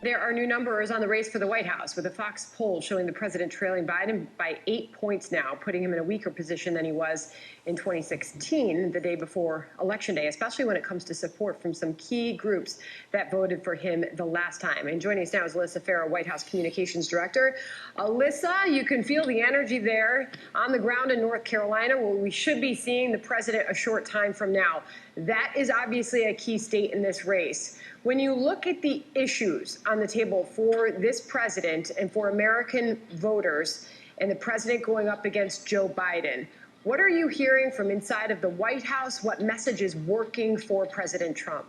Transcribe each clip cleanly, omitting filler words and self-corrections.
There are new numbers on the race for the White House, with a Fox poll showing the president trailing Biden by 8 points now, putting him in a weaker position than he was in 2016, the day before Election Day, especially when it comes to support from some key groups that voted for him the last time. And joining us now is Alyssa Farrow, White House Communications Director. Alyssa, you can feel the energy there on the ground in North Carolina, where we should be seeing the president a short time from now. That is obviously a key state in this race. When you look at the issues on the table for this president and for American voters, and the president going up against Joe Biden, what are you hearing from inside of the White House? What message is working for President Trump?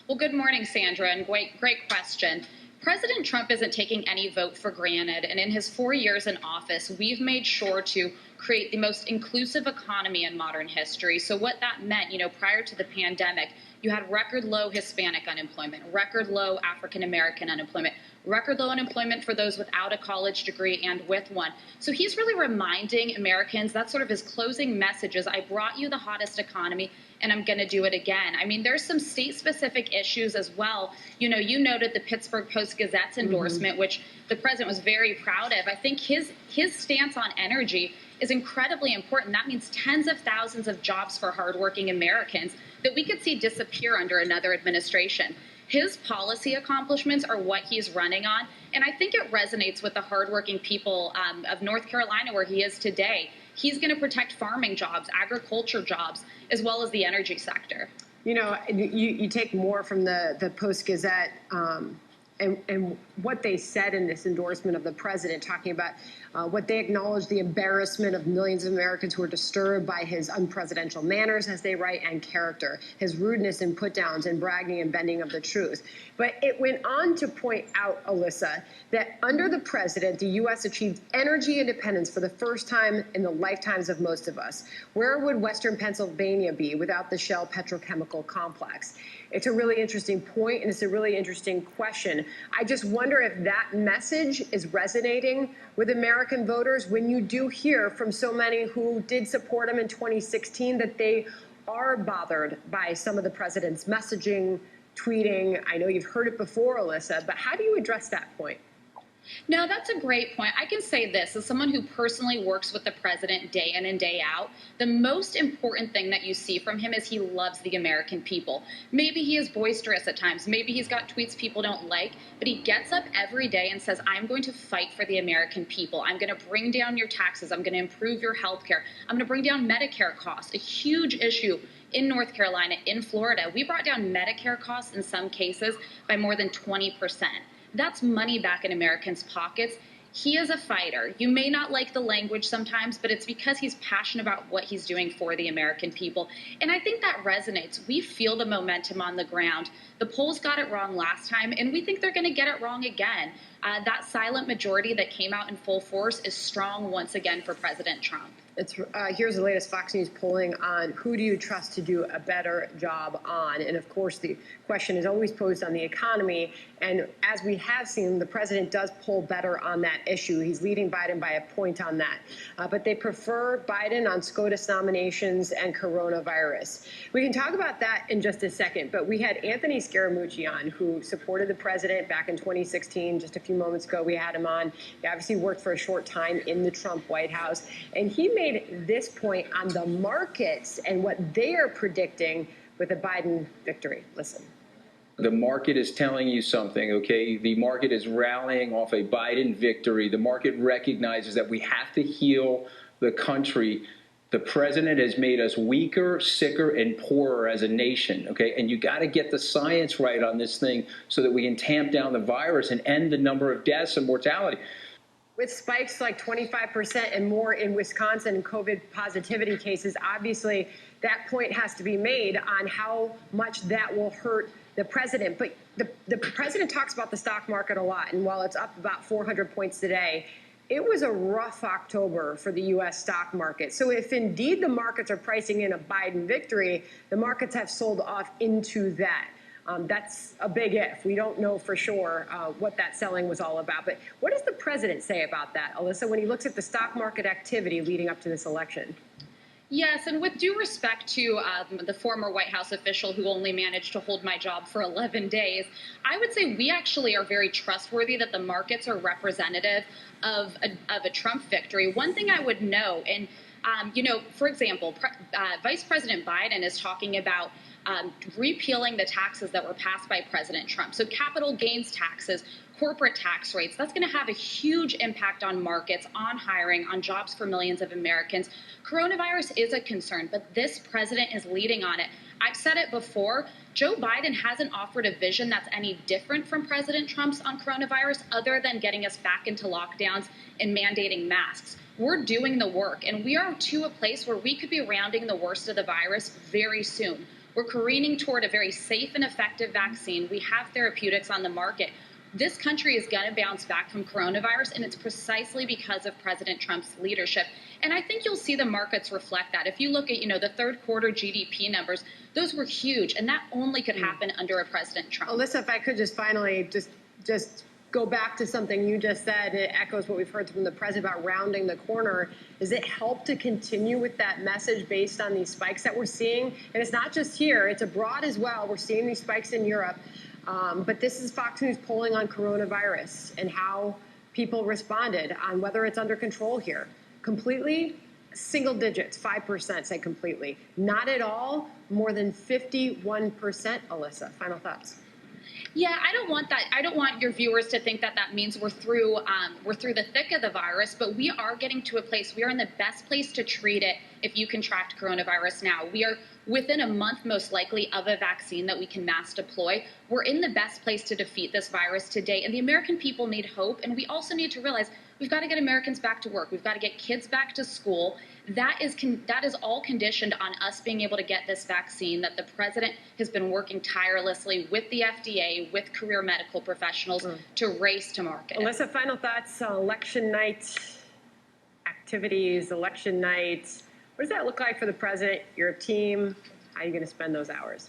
Well, good morning, Sandra, and great question. President Trump isn't taking any vote for granted, and in his 4 years in office, we've made sure to create the most inclusive economy in modern history. So what that meant, prior to the pandemic, you had record low Hispanic unemployment, record low African American unemployment, record low unemployment for those without a college degree and with one. So he's really reminding Americans, that's sort of his closing message is, I brought you the hottest economy and I'm going to do it again. I mean, there's some state-specific issues as well. You noted the Pittsburgh Post-Gazette's endorsement, which the president was very proud of. I think his stance on energy is incredibly important. That means tens of thousands of jobs for hardworking Americans that we could see disappear under another administration. His policy accomplishments are what he's running on, and I think it resonates with the hardworking people of North Carolina where he is today. He's going to protect farming jobs, agriculture jobs, as well as the energy sector. You take more from the Post-Gazette and what they said in this endorsement of the president, talking about what they acknowledge the embarrassment of millions of Americans who are disturbed by his unpresidential manners, as they write, and character, his rudeness and put-downs and bragging and bending of the truth. But it went on to point out, Alyssa, that under the president, the U.S. achieved energy independence for the first time in the lifetimes of most of us. Where would Western Pennsylvania be without the Shell petrochemical complex? It's a really interesting point, and it's a really interesting question. I just wonder if that message is resonating with American voters when you do hear from so many who did support him in 2016 that they are bothered by some of the president's messaging, tweeting. I know you've heard it before, Alyssa, but how do you address that point? No, that's a great point. I can say this, as someone who personally works with the president day in and day out, the most important thing that you see from him is he loves the American people. Maybe he is boisterous at times. Maybe he's got tweets people don't like, but he gets up every day and says, I'm going to fight for the American people. I'm going to bring down your taxes. I'm going to improve your health care. I'm going to bring down Medicare costs, a huge issue in North Carolina, in Florida. We brought down Medicare costs in some cases by more than 20%. That's money back in Americans' pockets. He is a fighter. You may not like the language sometimes, but it's because he's passionate about what he's doing for the American people. And I think that resonates. We feel the momentum on the ground. The polls got it wrong last time, and we think they're going to get it wrong again. That silent majority that came out in full force is strong once again for President Trump. Here's the latest Fox News polling on who do you trust to do a better job on. And of course, the question is always posed on the economy. And as we have seen, the president does poll better on that issue. He's leading Biden by a point on that. But they prefer Biden on SCOTUS nominations and coronavirus. We can talk about that in just a second. But we had Anthony Scaramucci on, who supported the president back in 2016. Just a few moments ago, we had him on. He obviously worked for a short time in the Trump White House. And he made this point on the markets and what they are predicting with a Biden victory. Listen. The market is telling you something, okay? The market is rallying off a Biden victory. The market recognizes that we have to heal the country. The president has made us weaker, sicker, and poorer as a nation, okay? And you got to get the science right on this thing so that we can tamp down the virus and end the number of deaths and mortality. With spikes like 25% and more in Wisconsin and COVID positivity cases, obviously that point has to be made on how much that will hurt the president. But the president talks about the stock market a lot, and while it's up about 400 points today, it was a rough October for the U.S. stock market. So if indeed the markets are pricing in a Biden victory, the markets have sold off into that. That's a big if. We don't know for sure what that selling was all about. But what does the president say about that, Alyssa, when he looks at the stock market activity leading up to this election? Yes, and with due respect to the former White House official who only managed to hold my job for 11 days, I would say we actually are very trustworthy that the markets are representative of a Trump victory. One thing I would know, and for example, Vice President Biden is talking about repealing the taxes that were passed by President Trump. So capital gains taxes, corporate tax rates, that's going to have a huge impact on markets, on hiring, on jobs for millions of Americans. Coronavirus is a concern, but this president is leading on it. I've said it before, Joe Biden hasn't offered a vision that's any different from President Trump's on coronavirus other than getting us back into lockdowns and mandating masks. We're doing the work, and we are to a place where we could be rounding the worst of the virus very soon. We're careening toward a very safe and effective vaccine. We have therapeutics on the market. This country is going to bounce back from coronavirus, and it's precisely because of President Trump's leadership. And I think you'll see the markets reflect that. If you look at, the third quarter GDP numbers, those were huge, and that only could happen under a President Trump. Alyssa, if I could just finally just go back to something you just said, it echoes what we've heard from the president about rounding the corner. Does it help to continue with that message based on these spikes that we're seeing? And it's not just here, it's abroad as well. We're seeing these spikes in Europe. But this is Fox News polling on coronavirus and how people responded on whether it's under control here. Completely, single digits, 5% say completely. Not at all, more than 51%, Alyssa. Final thoughts. Yeah, I don't want that. I don't want your viewers to think that that means we're through the thick of the virus, but we are getting to a place, we are in the best place to treat it if you contract coronavirus now. We are within a month, most likely, of a vaccine that we can mass deploy. We're in the best place to defeat this virus today, and the American people need hope, and we also need to realize we've got to get Americans back to work. We've got to get kids back to school. That is all conditioned on us being able to get this vaccine that the president has been working tirelessly with the FDA, with career medical professionals to race to market. Alyssa, final thoughts on election night activities, election night. What does that look like for the president, your team? How are you going to spend those hours?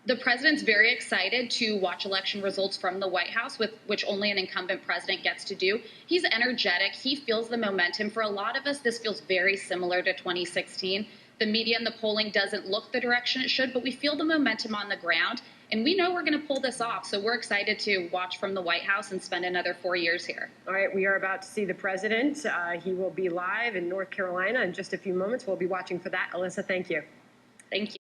The president's very excited to watch election results from the White House, which only an incumbent president gets to do. He's energetic. He feels the momentum. For a lot of us, this feels very similar to 2016. The media and the polling doesn't look the direction it should, but we feel the momentum on the ground, and we know we're going to pull this off. So we're excited to watch from the White House and spend another 4 years here. All right, we are about to see the president. He will be live in North Carolina in just a few moments. We'll be watching for that. Alyssa, thank you. Thank you.